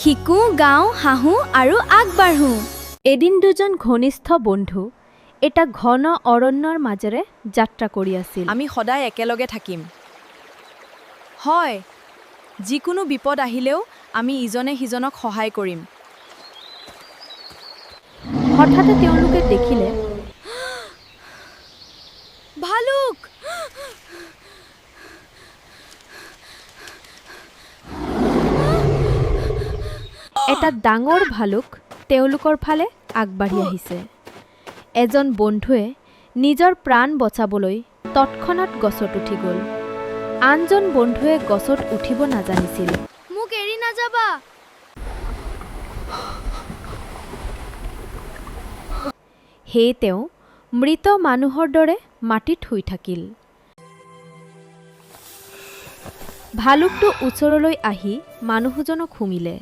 শিকো, গাওঁ, হাঁহো আৰু আগবাঢ়ো। এদিন দুজন ঘনিষ্ঠ বন্ধু এটা ঘন অৰণ্যৰ মাজেৰে যাত্ৰা কৰি আছিল। আমি সদায় একেলগে থাকিম। হয়, যিকোনো বিপদ আহিলেও আমি ইজনে সিজনক সহায় কৰিম। হঠাতে তেওঁলোকে দেখিলে ভালুক! এটা ডাঙৰ ভালুক তেওঁলোকৰ ফালে আগবাঢ়ি আহিছে। এজন বন্ধুৱে নিজৰ প্ৰাণ বচাবলৈ তৎক্ষণাত গছত উঠি গ'ল। আনজন বন্ধুৱে গছত উঠিব নাজানিছিল। মোক এৰি নাযাবা। সেয়ে তেওঁ মৃত মানুহৰ দৰে মাটিত শুই থাকিল। ভালুকটো ওচৰলৈ আহি মানুহজনক সুমিলে।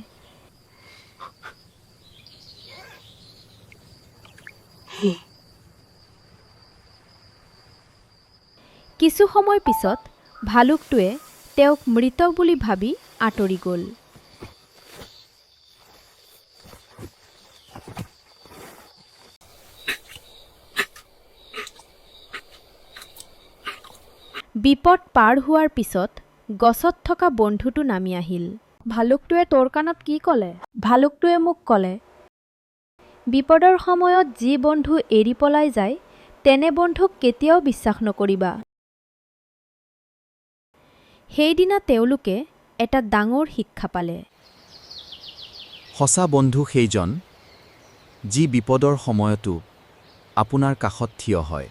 কিছু সময় পিছত ভালুকটোৱে তেওঁক মৃত বুলি ভাবি আঁতৰি গ'ল। বিপদ পাৰ হোৱাৰ পিছত গছত থকা বন্ধুটো নামি আহিল। ভালুকটোৱে তোৰ কাণত কি ক'লে? ভালুকটোৱে মোক ক'লে, বিপদৰ সময়ত যি বন্ধু এৰি পলাই যায় তেনে বন্ধুক কেতিয়াও বিশ্বাস নকৰিবা। সেইদিনা তেওঁলোকে এটা ডাঙৰ শিক্ষা পালে। সঁচা বন্ধু সেইজন যি বিপদৰ সময়তো আপোনাৰ কাষত থিয় হয়।